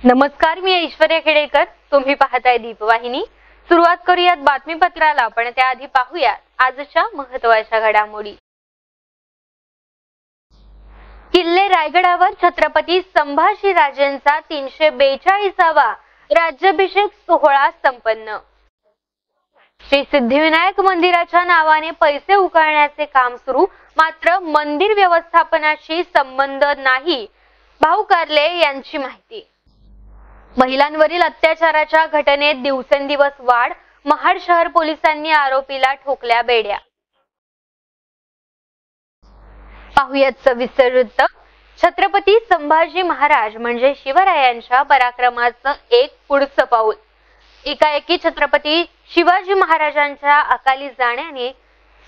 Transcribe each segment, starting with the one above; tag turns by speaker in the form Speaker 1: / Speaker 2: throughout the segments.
Speaker 1: नमस्कार, मी ऐश्वर्या खेडेकर. तुम्ही पाहताय दीपवाहिनी. सुरुवात करूयात बातमीपत्राला, पण त्याआधी पाहूयात आजच्या महत्त्वाच्या घडामोडी. किल्ले रायगडावर छत्रपती संभाजीराजेंचा 342वा राज्याभिषेक सोहळा संपन्न. श्री सिद्धिविनायक मंदिराच्या नावाने पैसे उकळण्याचे काम सुरू, मात्र मंदिर व्यवस्थापनाशी संबंध नाही, भाऊ कार्ले यांची माहिती. महिलांवरील अत्याचाराच्या घटनेत दिवसेंदिवस वाढ, महाड शहर पोलिसांनी आरोपीला ठोकल्या बेड्या. पाहुयात सविस्तर वृत्त. छत्रपती संभाजी महाराज म्हणजे शिवरायांच्या पराक्रमाचं एक पुढचं पाऊल. एकाएकी छत्रपती शिवाजी महाराजांच्या अकाली जाण्याने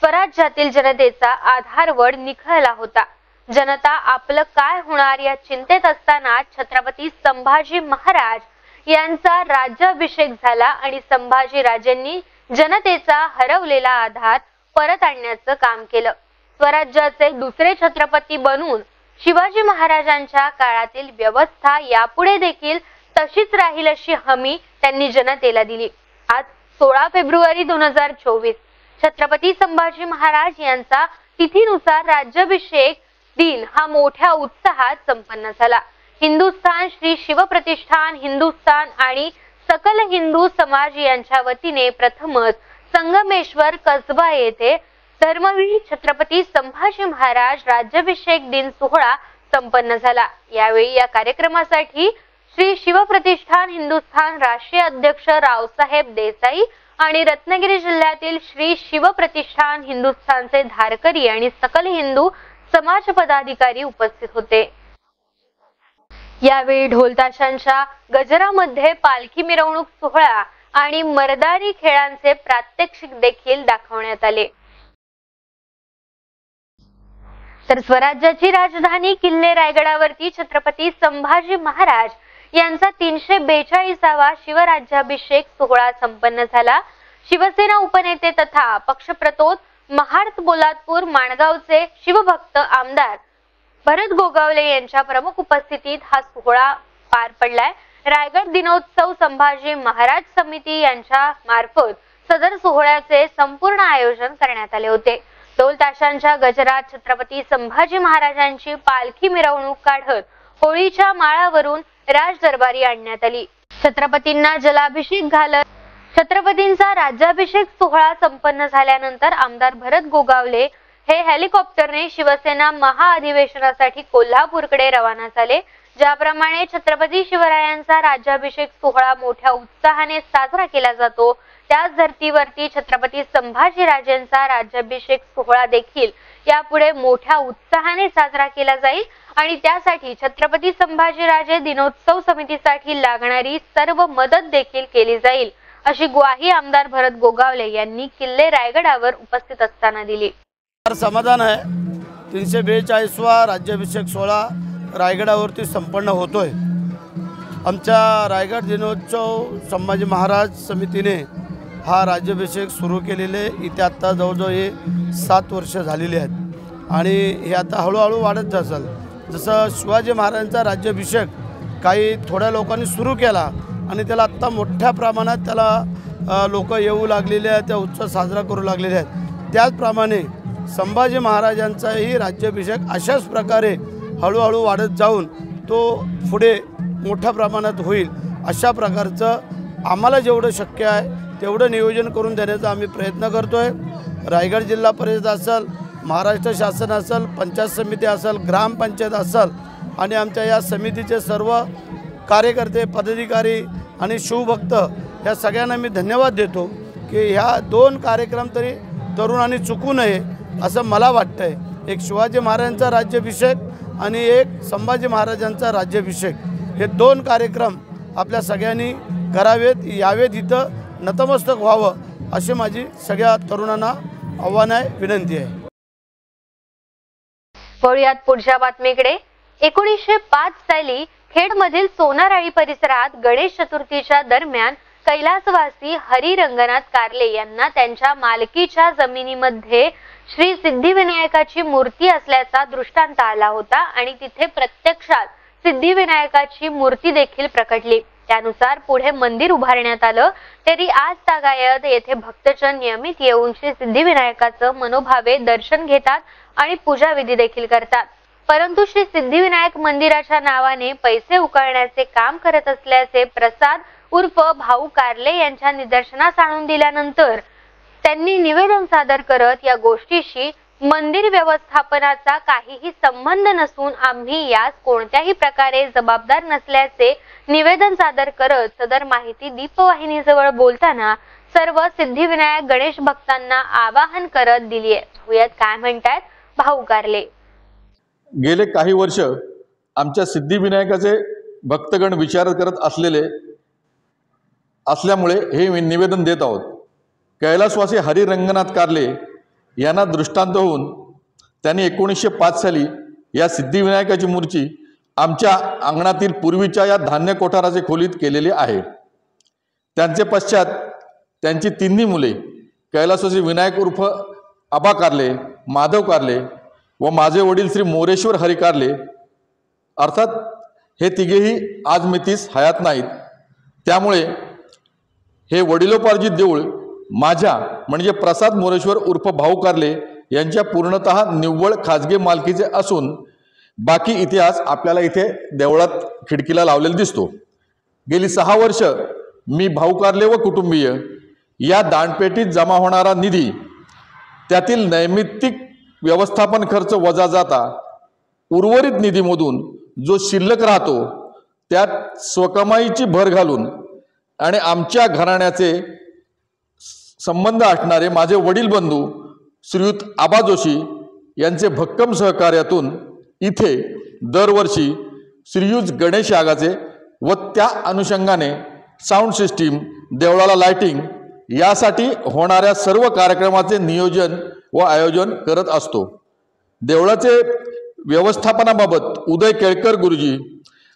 Speaker 1: स्वराज्यातील जनतेचा आधारवड निखळला होता. जनता आपलं काय होणार या चिंतेत असताना छत्रपती संभाजी महाराज यांचा राज्याभिषेक झाला आणि संभाजी राजेंनी जनतेचा हरवलेला आधार परत आणण्याचं काम केलं. स्वराज्याचे दुसरे छत्रपती बनून शिवाजी महाराजांच्या काळातील व्यवस्था यापुढे देखील तशीच राहील अशी हमी त्यांनी जनतेला दिली. आज 16 फेब्रुवारी 2024 छत्रपती संभाजी महाराज यांचा तिथीनुसार राज्याभिषेक दिन हा मोठ्या उत्साहात संपन्न झाला. हिंदुस्थान श्री शिवप्रतिष्ठान हिंदुस्थान आणि सकल हिंदू समाज यांच्या वतीने प्रथमच संगमेश्वर कसबा येथे धर्मवीर छत्रपती संभाजी महाराज राज्याभिषेक दिन सोहळा संपन्न झाला. यावेळी या कार्यक्रमासाठी श्री शिवप्रतिष्ठान हिंदुस्थान राष्ट्रीय अध्यक्ष रावसाहेब देसाई आणि रत्नागिरी जिल्ह्यातील श्री शिवप्रतिष्ठान हिंदुस्थानचे धारकरी आणि सकल हिंदू समाज पदाधिकारी उपस्थित होते. यावेळी ढोलताशांच्या गजरामध्ये पालखी मिरवणूक सोहळा आणि मर्दानी खेळांचे प्रात्यक्षिक देखील दाखवण्यात आले. तर स्वराज्याची राजधानी किल्ले रायगडावरती छत्रपती संभाजी महाराज यांचा 342वा शिवराज्याभिषेक सोहळा संपन्न झाला. शिवसेना उपनेते तथा पक्षप्रतोद महाड पोलादपूर माणगावचे शिवभक्त आमदार भरत गोगावले यांच्या प्रमुख उपस्थितीत हा सोहळा पार पडलाय. रायगड दिनोत्सव संभाजी महाराज समिती यांच्या मार्फत सदर सोहळ्याचे संपूर्ण आयोजन करण्यात आले होते. ढोल ताशांच्या गजरात छत्रपती संभाजी महाराजांची पालखी मिरवणूक काढत होळीच्या माळावरून राज दरबारी आणण्यात आली. छत्रपतींना जलाभिषेक घालत छत्रपतींचा राज्याभिषेक सोहळा संपन्न झाल्यानंतर आमदार भरत गोगावले हे हेलिकॉप्टरने शिवसेना महाअधिवेशनासाठी कोल्हापूरकडे रवाना झाले. ज्याप्रमाणे छत्रपती शिवरायांचा राज्याभिषेक सोहळा मोठ्या उत्साहाने साजरा केला जातो, त्याच धर्तीवरती छत्रपती संभाजीराजेंचा राज्याभिषेक सोहळा देखील यापुढे मोठ्या उत्साहाने साजरा केला जाईल आणि त्यासाठी छत्रपती संभाजीराजे दिनोत्सव समितीसाठी लागणारी सर्व मदत देखील केली जाईल, अशी ग्वाही आमदार भरत गोगावले यांनी किल्ले रायगडावर उपस्थित असताना दिली.
Speaker 2: समाधान आहे. 342वा राज्याभिषेक सोहळा रायगडावरती संपन्न होतोय. आमच्या रायगड दिनोत्सव संभाजी महाराज समितीने हा राज्याभिषेक सुरू केलेले इथे आता जवळजवळ हे 7 वर्ष झालेली आहेत आणि हे आता हळूहळू वाढत जाईल. जसं शिवाजी महाराजांचा राज्याभिषेक काही थोड्या लोकांनी सुरू केला आणि त्याला आत्ता मोठ्या प्रमाणात त्याला लोक येऊ लागलेले आहेत, त्या उत्सव साजरा करू लागलेले आहेत. त्याचप्रमाणे संभाजी महाराजांचाही राज्याभिषेक अशाच प्रकारे हळूहळू वाढत जाऊन तो पुढे मोठ्या प्रमाणात होईल, अशा प्रकारचं आम्हाला जेवढं शक्य आहे तेवढं नियोजन करून देण्याचा आम्ही प्रयत्न करतो आहे. रायगड जिल्हा परिषद असेल, महाराष्ट्र शासन असेल, पंचायत समिती असेल, ग्रामपंचायत असेल आणि आमच्या या समितीचे सर्व कार्यकर्ते, पदाधिकारी आणि शिवभक्त या सगळ्यांना मी धन्यवाद देतो की ह्या 2 कार्यक्रम तरी तरुणांनी चुकू नये असं मला वाटतं आहे. एक शिवाजी महाराजांचा राज्याभिषेक आणि एक संभाजी महाराजांचा राज्याभिषेक, हे 2 कार्यक्रम आपल्या सगळ्यांनी करावेत, यावेत, इथं नतमस्तक व्हावं अशी माझी सगळ्या तरुणांना आव्हान आहे, विनंती आहे.
Speaker 1: वळूयात पुढच्या बातमीकडे. 1905 साली खेडमधील सोनाराळी परिसरात गणेश चतुर्थीच्या दरम्यान कैलासवासी हरी रंगनाथ कार्ले यांना त्यांच्या मालकीच्या जमिनीमध्ये श्री सिद्धिविनायकाची मूर्ती असल्याचा दृष्टांत आला होता आणि तिथे प्रत्यक्षात सिद्धिविनायकाची मूर्ती देखील प्रकटली। त्यानुसार पुढे मंदिर उभारण्यात आलं। तरी आज तागायत येथे भक्तजन नियमित येऊन श्री सिद्धिविनायकाचं मनोभावे दर्शन घेतात आणि पूजा विधी देखील करतात। परंतु श्री सिद्धिविनायक मंदिराच्या नावाने पैसे उकळण्याचे काम करत असल्याचे प्रसाद उर्फ भाऊ कारले यांच्या निदर्शनास आणून दिल्यानंतर त्यांनी निवेदन सादर करत या गोष्टीशी मंदिर व्यवस्थापनाचा काहीही संबंध नसून आम्ही यास कोणत्याही प्रकारे जबाबदार नसल्याचे निवेदन सादर करत सदर माहिती दीपवाहिनीजवळ बोलताना सर्व सिद्धिविनायक गणेश भक्तांना आवाहन करत दिली आहे। यात काय म्हणतात भाऊ कारले।
Speaker 3: गेले काही वर्ष आमच्या सिद्धिविनायकाचे भक्तगण विचार करत असल्यामुळे हे निवेदन देत आहोत। कैलासवासी हरी रंगनाथ कारले यांना दृष्टांत होऊन त्यांनी 1905 साली या सिद्धिविनायकाची मूर्ती आमच्या अंगणातील पूर्वीच्या या धान्य कोठाराचे खोलीत केलेली आहे। त्यांचे पश्चात त्यांची तिन्ही मुले कैलासवासी विनायक उर्फ आबा कारले, माधव कारले व माझे वडील श्री मोरेश्वर हरी कारले अर्थात हे तिघेही आज मितीस हयात नाहीत। त्यामुळे हे वडिलोपार्जित देऊळ माझ्या म्हणजे प्रसाद मोरेश्वर उर्फ भाऊ कारले यांच्या पूर्णतः निव्वळ खाजगी मालकीचे असून बाकी इतिहास आपल्याला इथे देवळात खिडकीला लावलेला दिसतो। गेली 6 वर्ष मी भाऊ कारले व कुटुंबीय या दानपेटीत जमा होणारा निधी त्यातील नैमित्तिक व्यवस्थापन खर्च वजा जाता उर्वरित निधीमधून जो शिल्लक राहतो त्यात स्वकमाईची भर घालून आणि आमच्या घराण्याचे संबंध असणारे माझे वडील बंधू श्रीयुत आबा जोशी यांचे भक्कम सहकार्यातून इथे दरवर्षी श्रीयुत गणेश यागाचे व त्या अनुषंगाने साऊंड सिस्टीम, देवळाला लाइटिंग यासाठी होणाऱ्या सर्व कार्यक्रमाचे नियोजन व आयोजन करत असतो। देवळाचे व्यवस्थापनाबाबत उदय केळकर गुरुजी,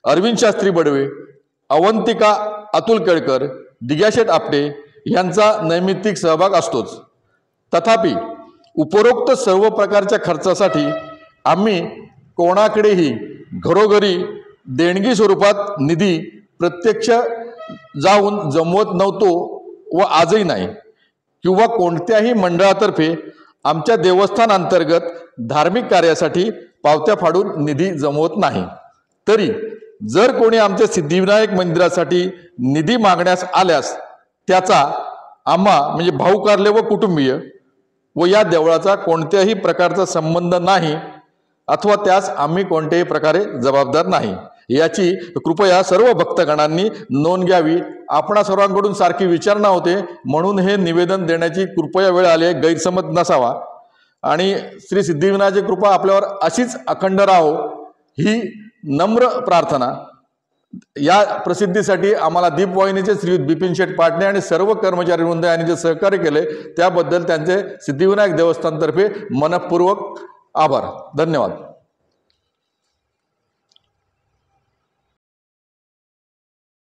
Speaker 3: अरविंद शास्त्री बडवे, अवंतिका अतुल केळकर, दिग्याशेठ आपटे यांचा नैमित्तिक सहभाग असतोच। तथापि उपरोक्त सर्व प्रकारच्या खर्चासाठी आम्ही कोणाकडेही घरोघरी देणगी स्वरूपात निधी प्रत्यक्ष जाऊन जमवत नव्हतो व आजही नाही, किंवा कोणत्याही मंडळातर्फे आमच्या देवस्थान अंतर्गत धार्मिक कार्यासाठी पावत्या फाडून निधी जमवत नाही। तरी जर कोणी आमच्या सिद्धिविनायक मंदिरासाठी निधी मागण्यास आल्यास त्याचा आम्हा म्हणजे भाऊ कारले व कुटुंबीय व या देवळाचा कोणत्याही प्रकारचा संबंध नाही अथवा त्यास आम्ही कोणत्याही प्रकारे जबाबदार नाही याची कृपया सर्व भक्तगणांनी नोंद घ्यावी। आपणा सर्वांकडून सारखी विचारणा होते म्हणून हे निवेदन देण्याची कृपया वेळ आली, गैरसमज नसावा आणि श्री सिद्धिविनायकाची कृपा आपल्यावर अशीच अखंड राहो ही नम्र प्रार्थना। या प्रसिद्धीसाठी आम्हाला दीपवाहिनीचे श्रीयुत बिपिन शेठ पाटणे आणि सर्व कर्मचारी वृंद यांनी जे सहकार्य केले त्याबद्दल त्यांचे सिद्धिविनायक देवस्थानतर्फे मनपूर्वक आभार। धन्यवाद।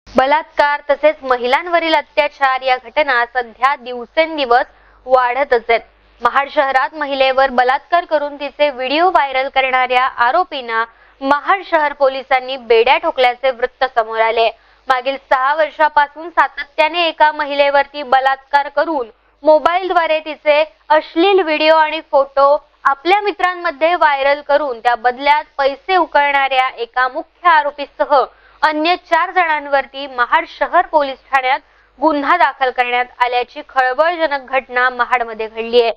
Speaker 1: बलात्कार तसेच महिलांवरील अत्याचार या घटना सध्या दिवसेंदिवस वाढतच आहेत। महाड शहरात महिलेवर बलात्कार करून तिचे व्हिडिओ व्हायरल करणाऱ्या आरोपींना महाड शहर पोलिसांनी बेड्या ठोकल्याचे वृत्त समोर आले। मागील 6 वर्षापासून सातत्याने एका महिलेवरती बलात्कार करून मोबाईलद्वारे तिचे अश्लील व्हिडिओ आणि फोटो आपल्या मित्रांमध्ये व्हायरल करून त्या बदल्यात पैसे उकळणाऱ्या एका मुख्य आरोपीसह अन्य 4 जणांवरती महाड शहर पोलीस ठाण्यात गुन्हा दाखल करण्यात आल्याची खळबळजनक घटना महाडमध्ये घडली आहे।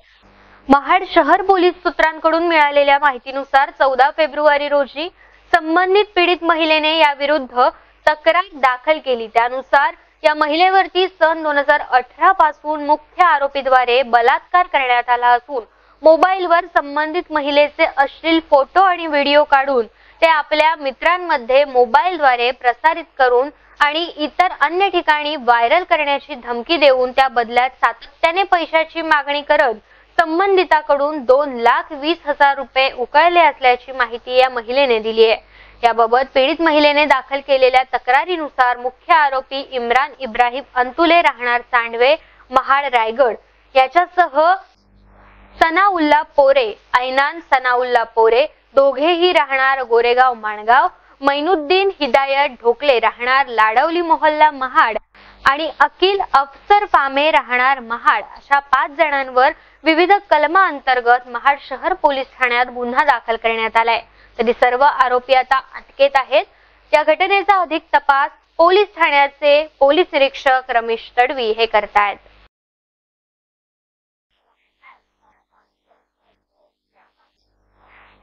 Speaker 1: महाड शहर पोलीस सूत्रांकडून मिळालेल्या माहितीनुसार 14 फेब्रुवारी रोजी संबंधित पीडित महिलेने याविरुद्ध तक्रार दाखल केली। त्यानुसार या महिलेवरती सन 2018 पासून मुख्य आरोपीद्वारे बलात्कार करण्यात आला असून मोबाईलवर संबंधित महिलेचे अश्लील फोटो आणि व्हिडिओ काढून ते आपल्या मित्रांमध्ये मोबाईलद्वारे प्रसारित करून आणि इतर अन्य ठिकाणी व्हायरल करण्याची धमकी देऊन त्या बदल्यात सातत्याने पैशाची मागणी करत संबंधिताकडून 2,20,000 रुपये उकळले असल्याची माहिती या महिलेने दिली आहे। याबाबत पीडित महिलेने दाखल केलेल्या तक्रारीनुसार मुख्य आरोपी इम्रान इब्राहिम अंतुले राहणार सांडवे महाड रायगड याच्यासह सनाउल्ला पोरे, ऐनान सनाउल्ला पोरे दोघेही राहणार गोरेगाव माणगाव मैनुद्दीन हिदायत ढोकले राहणार लाडवली मोहल्ला महाड आणि अकिल अफसर फामे राहणार महाड अशा 5 जणांवर विविध कलमा अंतर्गत महाड शहर पोलीस ठाण्यात गुन्हा दाखल करण्यात आलाय। तरी सर्व आरोपी आता अटकेत आहेत। या घटनेचा अधिक तपास पोलीस ठाण्याचे पोलीस निरीक्षक रमेश तडवी हे करतायत।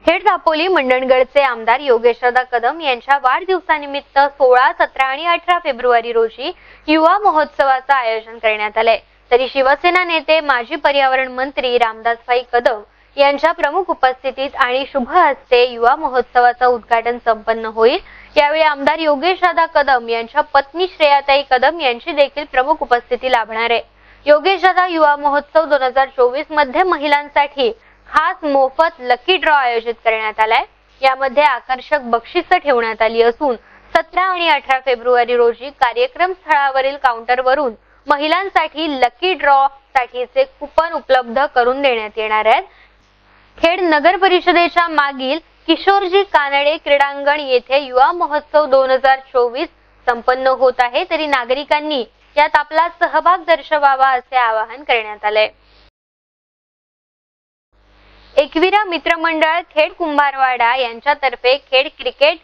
Speaker 1: खेड दापोली मंडणगडचे आमदार योगेशदादा कदम यांच्या वाढदिवसानिमित्त 16, 17 आणि 18 फेब्रुवारी रोजी युवा महोत्सवाचं आयोजन करण्यात आलंय। तरी शिवसेना नेते माजी पर्यावरण मंत्री रामदासभाई कदम यांच्या प्रमुख उपस्थितीत आणि शुभ हस्ते युवा महोत्सवाचं उद्घाटन संपन्न होईल। यावेळी आमदार योगेशदादा कदम यांच्या पत्नी श्रेयाताई कदम यांची देखील प्रमुख उपस्थिती लाभणार आहे। योगेशदादा युवा महोत्सव 2024 मध्ये महिलांसाठी खास मोफत लकी ड्रॉ आयोजित करण्यात आलाय। यामध्ये आकर्षक बक्षिसं ठेवण्यात आली असून 17 आणि 18 फेब्रुवारी रोजी कार्यक्रम स्थळावरील काउंटरवरून महिलांसाठी लकी ड्रॉ साठीचे कुपन उपलब्ध करून देण्यात येणार आहेत। खेड नगर परिषदेच्या मागील किशोरजी कानडे क्रीडांगण येथे युवा महोत्सव 2024 संपन्न होत आहे। तरी नागरिकांनी यात आपला सहभाग दर्शवावा असे आवाहन करण्यात आले। एकविरा मित्रमंडळ खेड कुंभारवाडा यांच्यातर्फे खेड क्रिकेट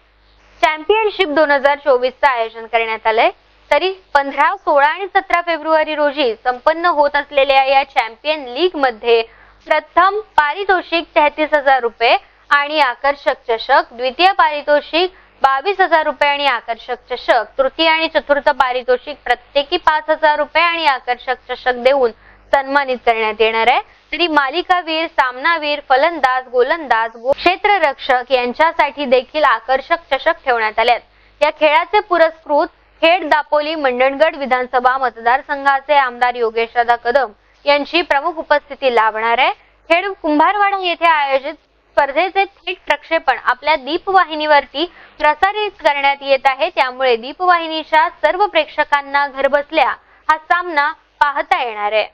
Speaker 1: चॅम्पियनशिप 2024 चे आयोजन करण्यात आले। तरी 15, 16 आणि 17 फेब्रुवारी रोजी संपन्न होत असलेल्या या चॅम्पियन लीग मध्ये प्रथम पारितोषिक 33,000 रुपये आणि आकर्षक चषक, द्वितीय पारितोषिक 22,000 रुपये आणि आकर्षक चषक, तृतीय आणि चतुर्थ पारितोषिक प्रत्येकी 5,000 रुपये आणि आकर्षक चषक देऊन सन्मानित करण्यात येणार आहे। तरी मालिकावीर, सामनावीर, फलंदाज, गोलंदाज, क्षेत्ररक्षक यांच्यासाठी देखील आकर्षक चषक ठेवण्यात आले। या खेळाचे पुरस्कृत खेड दापोली मंडणगड विधानसभा मतदारसंघाचे आमदार योगेशदादा कदम यांची प्रमुख उपस्थिती लाभणार आहे। खेड कुंभारवाडा येथे आयोजित स्पर्धेचे थेट प्रक्षेपण आपल्या दीपवाहिनीवरती प्रसारित करण्यात येत आहे। त्यामुळे दीपवाहिनीच्या सर्व प्रेक्षकांना घरबसल्या हा सामना पाहता येणार आहे।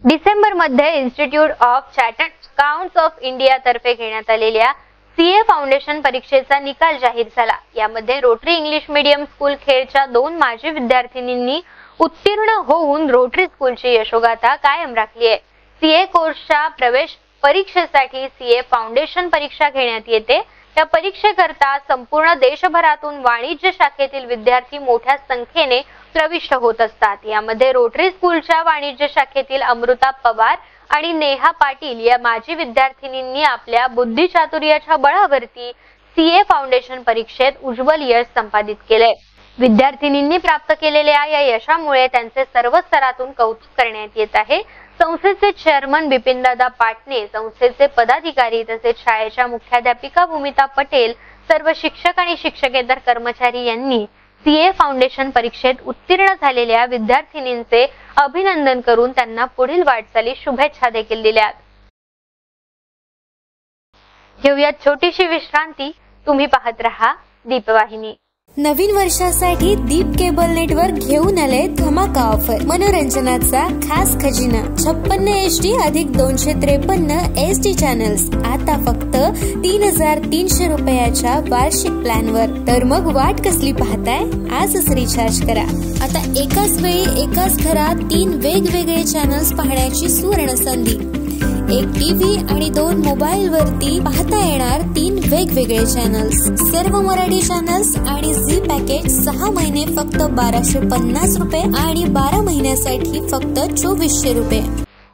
Speaker 1: डिसेंबर मध्ये institute of chartered accounts of India तर्फे घेण्यात आलेल्या सीए फाउंडेशन परीक्षेचा निकाल जाहीर झाला। यामध्ये रोटरी इंग्लिश मीडियम स्कूल खेडच्या 2 माजी विद्यार्थिनींनी उत्तीर्ण होऊन रोटरी स्कूलची यशोगाथा कायम राखली आहे। सीए कोर्सच्या प्रवेश परीक्षेसाठी सीए फाउंडेशन परीक्षा घेण्यात येते। या परीक्षेकरता संपूर्ण देशभरातून वाणिज्य शाखेतील विद्यार्थी मोठ्या संख्येने प्रविष्ट होत असतात। यामध्ये रोटरी स्कूलच्या वाणिज्य शाखेतील अमृता पवार आणि नेहा पाटील या माजी विद्यार्थिनींनी आपल्या बुद्धिचातुर्याच्या बळावरती सीए फाउंडेशन परीक्षेत उज्ज्वल यश संपादित केले। विद्यार्थिनींनी प्राप्त केलेल्या या यशामुळे त्यांचे सर्व स्तरातून कौतुक करण्यात येत आहे। संस्थेचे चेअरमन बिपिनदादा पाटणे, संस्थेचे पदाधिकारी तसेच शाळेच्या मुख्याध्यापिका भूमिता पटेल, सर्व शिक्षक आणि शिक्षकेतर कर्मचारी यांनी सीए फाउंडेशन परीक्षेत उत्तीर्ण झालेल्या विद्यार्थिनींचे अभिनंदन करून त्यांना पुढील वाटचाली शुभेच्छा देखील दिल्या। घेऊयात छोटीशी विश्रांती। तुम्ही पाहत रहा दीपवाहिनी।
Speaker 4: नवीन वर्षासाठी दीप केबल नेटवर्क घेऊन आले धमाका ऑफर। मनोरंजनाचा खास खजिना 56 HD अधिक 253 SD चॅनल्स आता फक्त 3,300 रुपयाच्या वार्षिक प्लॅन वर। तर मग वाट कसली पाहताय, आजच रिचार्ज करा। आता एकाच वेळी एकाच घरात 3 वेगवेगळे चॅनल्स पाहण्याची सुवर्ण संधी। एक टीव्ही आणि 2 मोबाईल वरती पाहता येणार 3 वेगवेगळे चॅनल्स। सर्व मराठी चॅनल्स आणि झी पॅकेज 6 महिने फक्त 1,250 रुपये आणि 12 महिन्यासाठी फक्त 2,400 रुपये।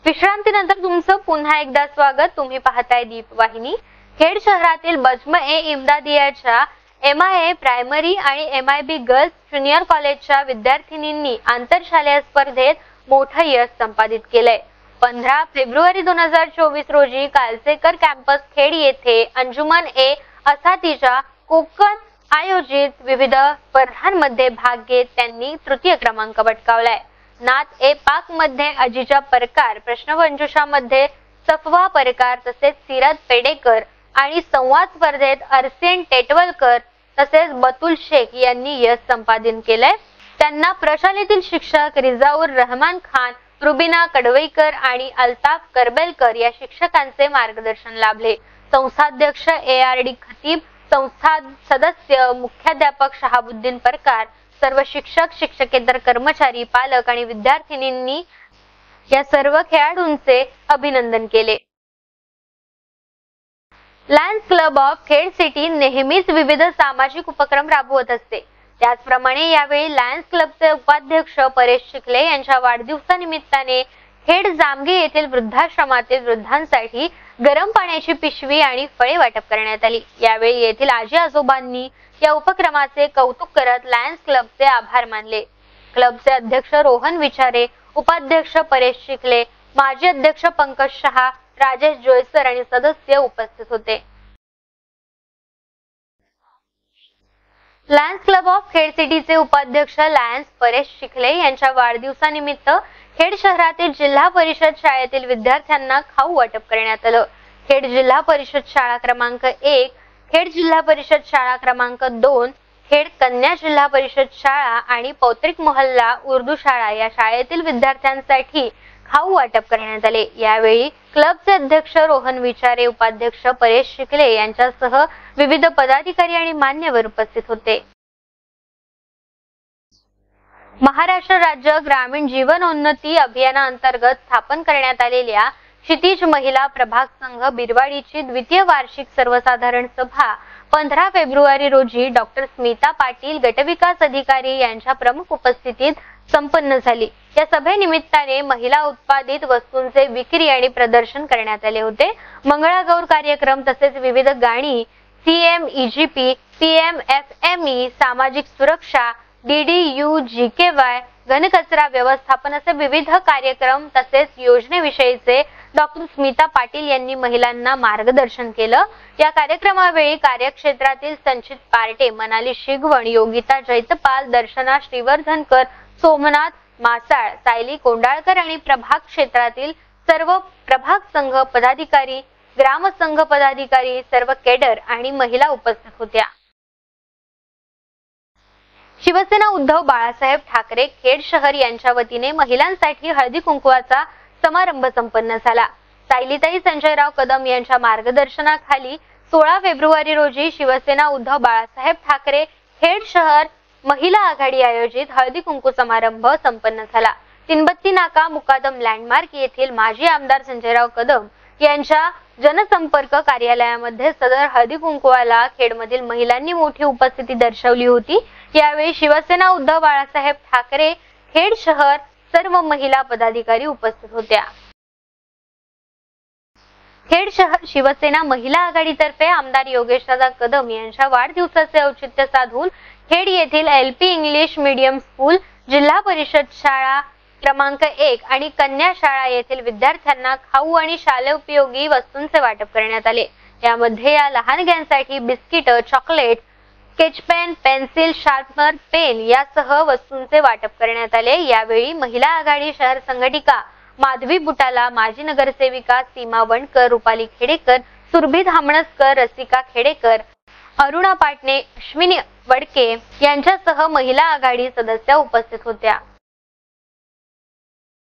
Speaker 1: विश्रांतीनंतर तुमचं पुन्हा एकदा स्वागत। तुम्ही पाहताय दीपवाहिनी। खेड शहरातील बजम-ए इम्दादियाच्या MIA प्रायमरी आणि MIB गर्ल्स ज्युनियर कॉलेजच्या विद्यार्थिनींनी आंतरशालेय स्पर्धेत मोठं यश संपादित केलंय। 15 फेब्रुवारी 2024 रोजी कालसेकर कॅम्पस खेड येथे अंजुमन-ए असातीच्या कोकण आयोजित विविध स्पर्धांमध्ये भाग घेत त्यांनी तृतीय क्रमांक पटकावलाय। नाथ-ए पाक मध्ये अजिजा परकार, प्रश्नमंजुषामध्ये सफवा परकार तसेच सिरत पेडेकर आणि संवाद स्पर्धेत अरसेन टेटवलकर तसेच बतुल शेख यांनी यश संपादन केलंय। त्यांना प्रशालेतील शिक्षक रिजाऊर रहमान खान, रुबिना कडवईकर आणि अल्ताफ करबेलकर या शिक्षकांचे मार्गदर्शन लाभले। संस्थाध्यक्ष ARD खतीब, संस्था सदस्य मुख्याध्यापक शहाबुद्दीन परकार, सर्व शिक्षक, शिक्षकेतर कर्मचारी, पालक आणि विद्यार्थिनींनी या सर्व खेळाडूंचे अभिनंदन केले. Lions Club of Khed city नेहमीच विविध सामाजिक उपक्रम राबवत असते. त्याचप्रमाणे यावेळी लायन्स क्लबचे उपाध्यक्ष परेश चिखले यांच्या वाढदिवसानिमित्ताने खेड जामगे येथील वृद्धाश्रमातील वृद्धांसाठी गरम पाण्याची पिशवी आणि फळे वाटप करण्यात आली. यावेळी येथील आजी आजोबांनी या उपक्रमाचे कौतुक करत लायन्स क्लबचे आभार मानले. क्लबचे अध्यक्ष रोहन विचारे, उपाध्यक्ष परेश चिखले, माजी अध्यक्ष पंकज शहा, राजेश जोयसर आणि सदस्य उपस्थित होते. लायन्स क्लब ऑफ खेड सिटीचे उपाध्यक्ष लायन्स परेश चिखले यांच्या वाढदिवसानिमित्त खेड शहरातील जिल्हा परिषद शाळेतील विद्यार्थ्यांना खाऊ वाटप करण्यात आलं. खेड जिल्हा परिषद शाळा क्रमांक 1, खेड जिल्हा परिषद शाळा क्रमांक 2, खेड कन्या जिल्हा परिषद शाळा आणि पौत्रिक मोहल्ला उर्दू शाळा या शाळेतील विद्यार्थ्यांसाठी खाऊ वाटप करण्यात आले. यावेळी क्लबचे अध्यक्ष रोहन विचारे, उपाध्यक्ष परेश चिखले यांच्यासह विविध पदाधिकारी आणि मान्यवर उपस्थित होते. महाराष्ट्र राज्य ग्रामीण जीवनोन्नती अभियानाअंतर्गत स्थापन करण्यात आलेल्या क्षितिज महिला प्रभाग संघ बिरवाडीची द्वितीय वार्षिक सर्वसाधारण सभा 15 फेब्रुवारी रोजी डॉक्टर स्मिता पाटील गटविकास अधिकारी यांच्या प्रमुख उपस्थितीत संपन्न झाली. या सभेनिमित्ताने महिला उत्पादित वस्तूंचे विक्री आणि प्रदर्शन करण्यात आले होते. मंगळागौर कार्यक्रम तसेच विविध गाणी, CMEGP, PMFME, सामाजिक सुरक्षा, DDU-GKY, घनकचरा व्यवस्थापन असे विविध कार्यक्रम तसेच योजनेविषयीचे डॉक्टर स्मिता पाटील यांनी महिलांना मार्गदर्शन केलं. या कार्यक्रमावेळी कार्यक्षेत्रातील संचित पार्टे, मनाली शिगवण, योगिता जैतपाल, दर्शना श्रीवर्धनकर, सोमनाथ मासाळ, सायली कोंडाळकर आणि प्रभाग क्षेत्रातील सर्व प्रभाग संघ पदाधिकारी, ग्रामसंघ पदाधिकारी, सर्व केडर आणि महिला उपस्थित होत्या. शिवसेना उद्धव बाळासाहेब ठाकरे खेड शहर यांच्या वतीने महिलांसाठी हळदी कुंकवाचा समारंभ संपन्न झाला. सायलीताई संजयराव कदम यांच्या मार्गदर्शनाखाली 16 फेब्रुवारी रोजी शिवसेना उद्धव बाळासाहेब ठाकरे खेड शहर महिला आघाडी आयोजित हळदी कुंकू समारंभ संपन्न झाला. तिनबत्ती नाका मुकादम लँडमार्क येथील माजी आमदार संजयराव कदम यांच्या जनसंपर्क कार्यालयामध्ये सदर हळदी कुंकवाला खेडमधील महिलांनी मोठी उपस्थिती दर्शवली होती. यावेळी शिवसेना उद्धव बाळासाहेब ठाकरे खेड शहर सर्व महिला पदाधिकारी उपस्थित होत्या. खेड शहर शिवसेना महिला आघाडीतर्फे आमदार योगेशदादा कदम यांच्या वाढदिवसाचे औचित्य साधून खेड येथील LP इंग्लिश मीडियम स्कूल, जिल्हा परिषद शाळा क्रमांक 1 आणि कन्या शाळा येथील विद्यार्थ्यांना खाऊ आणि शालेयोपयोगी वस्तूंचे वाटप करण्यात आले. यामध्ये या लहानग्यांसाठी biscuit, chocolate, sketch pen, pencil, sharpener, pen यासह वस्तूंचे वाटप करण्यात आले. यावेळी महिला आघाडी शहर संघटिका माधवी बुटाला, माजी नगरसेविका सीमा वणकर, रुपाली खेडेकर, सुरभी धामणसकर, रसिका खेडेकर, अरुणा पाटणे, अश्विनी वडके यांच्यासह महिला आघाडी सदस्या उपस्थित होत्या.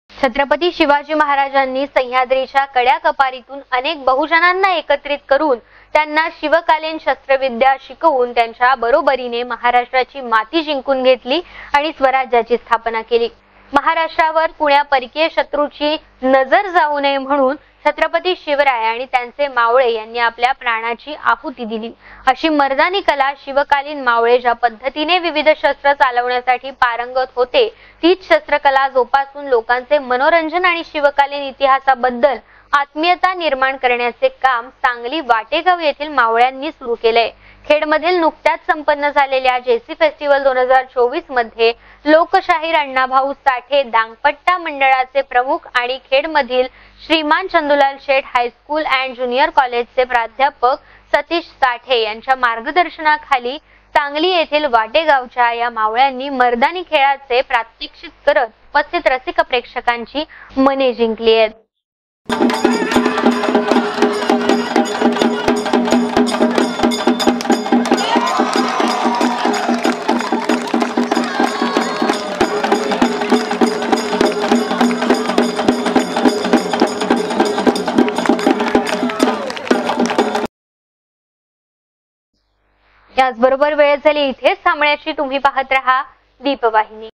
Speaker 1: छत्रपती शिवाजी महाराजांनी सह्याद्रीच्या कड्या कपारीतून अनेक बहुजनांना एकत्रित करून त्यांना शिवकालीन शस्त्रविद्या शिकवून त्यांच्या बरोबरीने महाराष्ट्राची माती जिंकून घेतली आणि स्वराज्याची स्थापना केली. महाराष्ट्रावर कुण्या परकीय शत्रूची नजर जाऊ नये म्हणून छत्रपती शिवराय आणि त्यांचे मावळे यांनी आपल्या प्राणाची आहुती दिली. अशी मर्दानी कला शिवकालीन मावळे ज्या पद्धतीने विविध शस्त्र चालवण्यासाठी पारंगत होते, तीच शस्त्रकला जोपासून लोकांचे मनोरंजन आणि शिवकालीन इतिहासाबद्दल आत्मीयता निर्माण करण्याचे काम सांगली वाटेगाव येथील मावळ्यांनी सुरू केले. खेडमधील नुकत्याच संपन्न झालेल्या जेसी फेस्टिवल 2024 मध्ये लोकशाहीर अण्णाभाऊ साठे दांगपट्टा मंडळाचे प्रमुख आणि खेडमधील श्रीमान चंदुलाल शेठ हायस्कूल अँड ज्युनियर कॉलेजचे प्राध्यापक सतीश साठे यांच्या मार्गदर्शनाखाली सांगली येथील वाटेगावच्या या मावळ्यांनी मर्दानी खेळाचे प्रात्यक्षिक करत उपस्थित रसिक प्रेक्षकांची मने जिंकली आहेत. याचबरोबर वेळ झाली इथेच थांबण्याची. तुम्ही पाहत रहा दीपवाहिनी.